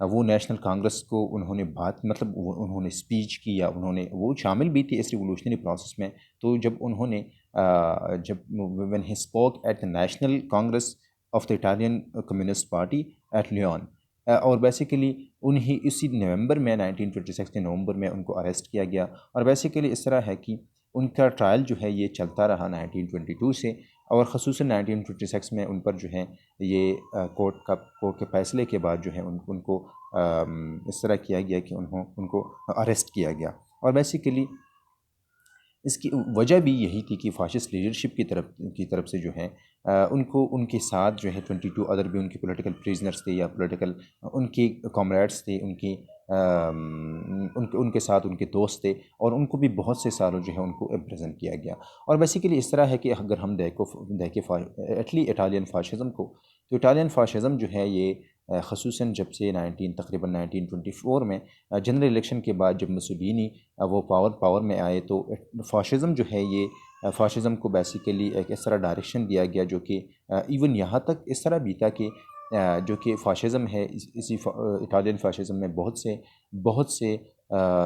وہ نیشنل کانگریس کو انہوں نے بات مطلب انہوں نے اسپیچ کی یا انہوں نے وہ شامل بھی تھی اس ریولوشنری پروسیس میں. تو جب انہوں نے جب when he spoke at the National Congress of the Italian Communist Party at Lyon, اور بیسیکلی اسی نومبر میں 1926 کے نومبر میں ان کو اریسٹ کیا گیا. اور بیسیکلی اس طرح ہے کہ ان کا ٹرائل جو ہے یہ چلتا رہا 1922 سے، اور خصوصاً 1956 میں ان پر جو ہے یہ کورٹ کے فیصلے کے بعد جو ہے ان کو اس طرح کیا گیا کہ ان کو اریسٹ کیا گیا. اور بیسیکلی اس کی وجہ بھی یہی تھی کہ فاشسٹ لیڈرشپ کی طرف سے جو ہے ان کے ساتھ جو ہے 22 ادر بھی ان کے پولیٹیکل پریزنرز تھے یا پولیٹیکل ان کے کامریڈس تھے، ان کے ساتھ ان کے دوست تھے، اور ان کو بھی بہت سے سالوں جو ہے ان کو امپریزن کیا گیا. اور بیسیکلی اس طرح ہے کہ اگر ہم دیکھیں اٹالین فاشزم کو، تو اٹالین فاشزم جو ہے یہ خصوصاً جب سے تقریباً 1924 میں جنرل الیکشن کے بعد جب مسولینی وہ پاور میں آئے، تو فاشزم جو ہے یہ فاشزم کو بیسیکلی ایک اس طرح ڈائریکشن دیا گیا جو کہ ایون یہاں تک اس طرح بھی تھا کہ جو کہ فاشزم ہے اسی اٹالین فاشزم میں بہت سے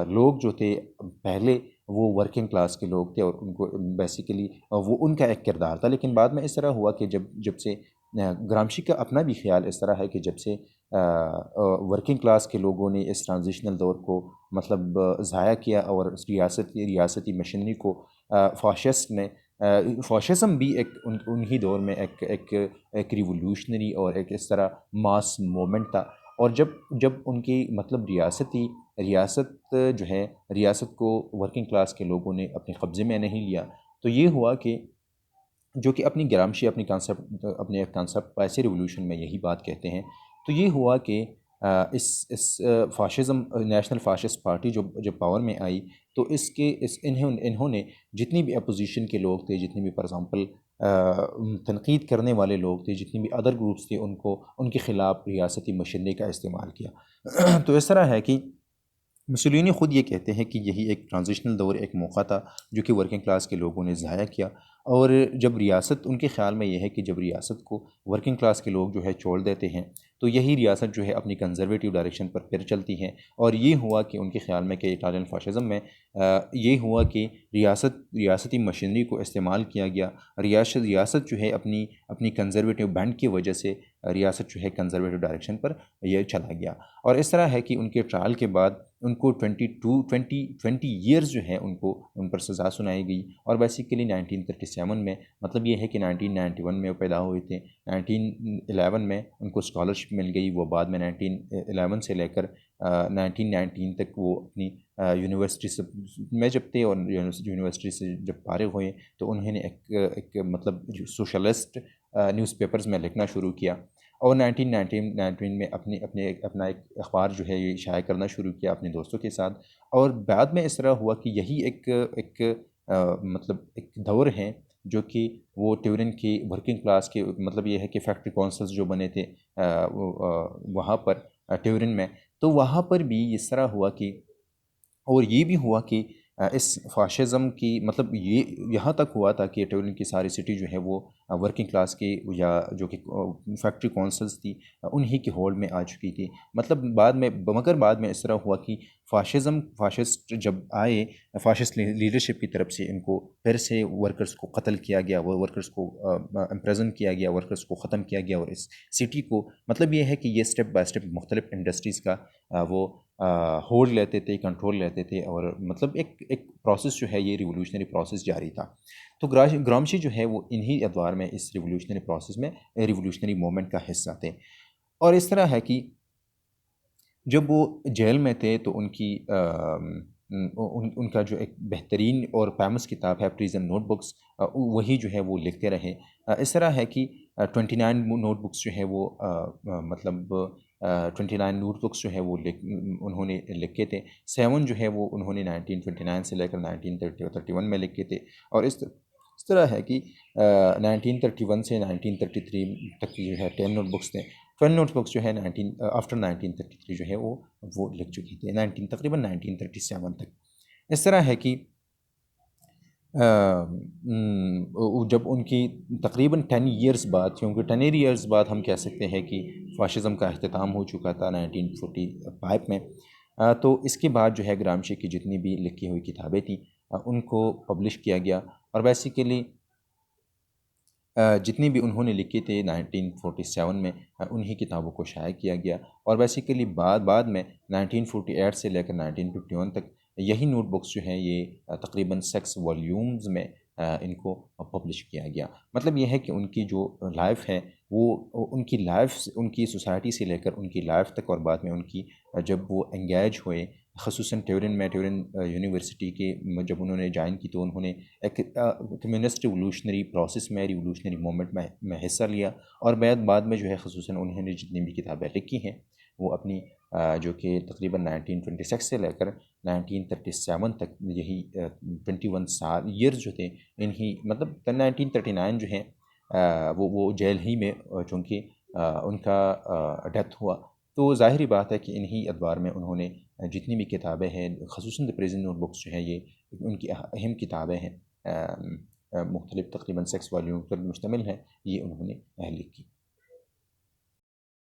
لوگ جو تھے پہلے وہ ورکنگ کلاس کے لوگ تھے، اور ان کو بیسیکلی وہ ان کا ایک کردار تھا. لیکن بعد میں اس طرح ہوا کہ جب سے گرامشی کا اپنا بھی خیال اس طرح ہے کہ جب سے ورکنگ کلاس کے لوگوں نے اس ٹرانزیشنل دور کو مطلب ضائع کیا، اور ریاستی مشینری کو فاشسم بھی انہی دور میں ایک ریولوشنری اور ایک اس طرح ماس مومنٹ تھا. اور جب ان کی مطلب ریاست کو ورکنگ کلاس کے لوگوں نے اپنے قبضے میں نہیں لیا، تو یہ ہوا کہ جو کہ اپنی گرامشی اپنے ایک کانسیپٹ پیسے ریولوشن میں یہی بات کہتے ہیں. تو یہ ہوا کہ اس فاشزم نیشنل فاشسٹ پارٹی جب پاور میں آئی، تو انہوں نے جتنی بھی اپوزیشن کے لوگ تھے، جتنی بھی فار ایگزامپل تنقید کرنے والے لوگ تھے، جتنی بھی ادر گروپس تھے، ان کے خلاف ریاستی مشینری کا استعمال کیا. تو اس طرح ہے کہ مسولینی خود یہ کہتے ہیں کہ یہی ایک ٹرانزیشنل دور، ایک موقع تھا جو کہ ورکنگ کلاس کے لوگوں نے ضائع کیا. اور جب ریاست ان کے خیال میں یہ ہے کہ جب ریاست کو ورکنگ کلاس کے لوگ جو ہے چھوڑ دیتے ہیں، تو یہی ریاست جو ہے اپنی کنزرویٹیو ڈائریکشن پر پھر چلتی ہیں. اور یہ ہوا کہ ان کے خیال میں کہ اٹالین فاشزم میں یہ ہوا کہ ریاستی مشینری کو استعمال کیا گیا. ریاست جو ہے اپنی کنزرویٹیو بینڈ کی وجہ سے ریاست جو ہے کنزرویٹیو ڈائریکشن پر یہ چلا گیا. اور اس طرح ہے کہ ان کے ٹرائل کے بعد ان کو 20 ایئرز جو ہے ان پر سزا سنائی گئی. اور بیسیکلی 1937 میں مطلب یہ ہے کہ 1991 میں وہ پیدا ہوئے تھے، 1911 میں ان کو اسکالرشپ مل گئی. وہ بعد میں 1911 سے لے کر 1919 تک وہ اپنی یونیورسٹی میں جب تھے، اور یونیورسٹی سے جب فارغ ہوئے تو انہوں نے ایک مطلب سوشلسٹ نیوز پیپرز میں لکھنا شروع کیا. اور 1919 میں اپنا ایک اخبار جو ہے یہ شائع کرنا شروع کیا اپنے دوستوں کے ساتھ. اور بعد میں اس طرح ہوا کہ یہی ایک مطلب ایک دور ہے جو کہ وہ ٹیورن کی ورکنگ کلاس کے مطلب یہ ہے کہ فیکٹری کونسلز جو بنے تھے وہاں پر ٹیورن میں، تو وہاں پر بھی اس طرح ہوا کہ اور یہ بھی ہوا کہ اس فاشزم کی مطلب یہاں تک ہوا تھا کہ ٹیورن کی ساری سٹی جو ہے وہ ورکنگ کلاس کی یا جو کہ فیکٹری کونسلز تھی انہی کے ہولڈ میں آ چکی تھی. مطلب مگر بعد میں اس طرح ہوا کہ فاشسٹ جب آئے، فاشسٹ لیڈرشپ کی طرف سے ان کو پھر سے ورکرز کو قتل کیا گیا، وہ ورکرز کو امپریزن کیا گیا، ورکرز کو ختم کیا گیا. اور اس سٹی کو مطلب یہ ہے کہ یہ سٹیپ بائی سٹیپ مختلف انڈسٹریز کا وہ ہولڈ لیتے تھے، کنٹرول لیتے تھے، اور مطلب ایک پروسیس جو ہے یہ ریولوشنری پروسیس جاری تھا. تو گرامشی جو ہے وہ انہی ادوار میں اس ریولوشنری پروسیس میں ریولوشنری مومنٹ کا حصہ تھے. اور اس طرح ہے کہ جب وہ جیل میں تھے تو ان کا جو ایک بہترین اور فیمس کتاب ہے پریزن نوٹ بکس، وہی جو ہے وہ لکھتے رہے. اس طرح ہے کہ 29 نوٹ بکس جو ہے وہ مطلب 29 نوٹ بکس جو ہے وہ انہوں نے لکھے تھے. 7 جو ہے وہ انہوں نے 1929 سے لے کر 1931 میں لکھے تھے. اور اس طرح ہے کہ 1931 سے 1933 تک جو ہے 10 نوٹ بکس تھے. 12 نوٹ بکس جو ہے آفٹر 1933 جو ہے وہ لکھ چکی تھی تقریباً 1937 تک. اس طرح ہے کہ جب ان کی تقریباً 10 ایئرز بعد، کیونکہ 10 ایئرز بعد ہم کہہ سکتے ہیں کہ فاشزم کا اختتام ہو چکا تھا 1945 میں، تو اس کے بعد جو ہے گرامشی کی جتنی بھی لکھی ہوئی کتابیں تھیں ان کو پبلش کیا گیا، اور بیسیکلی جتنی بھی انہوں نے لکھی تھے 1947 میں انہی کتابوں کو شائع کیا گیا، اور بیسیکلی بعد میں 1948 سے لے کر 1951 تک یہی نوٹ بکس جو ہیں یہ تقریباً 6 والیومز میں ان کو پبلش کیا گیا۔ مطلب یہ ہے کہ ان کی جو لائف ہے وہ ان کی لائف، ان کی سوسائٹی سے لے کر ان کی لائف تک، اور بعد میں ان کی جب وہ انگیج ہوئے خصوصاً ٹیورن یونیورسٹی کے جب انہوں نے جوائن کی تو انہوں نے ایک کمیونسٹ ریولوشنری پروسیس میں، ریولوشنری مومنٹ میں حصہ لیا، اور بعد میں جو ہے خصوصاً انہوں نے جتنی بھی کتابیں لکھی ہیں وہ اپنی جو کہ تقریباً 1926 سے لے کر 1937 تک یہی 21 سال ایئرز جو تھے انہی، مطلب 1939 جو ہیں وہ جیل ہی میں چونکہ ان کا ڈیتھ ہوا، تو ظاہری بات ہے کہ انہی ادوار میں انہوں نے جتنی بھی کتابیں ہیں خصوصاً دی پریزن نوٹ بکس جو ہیں یہ ان کی اہم کتابیں ہیں، مختلف تقریباً 6 والیوم پر مشتمل ہیں، یہ انہوں نے لکھی۔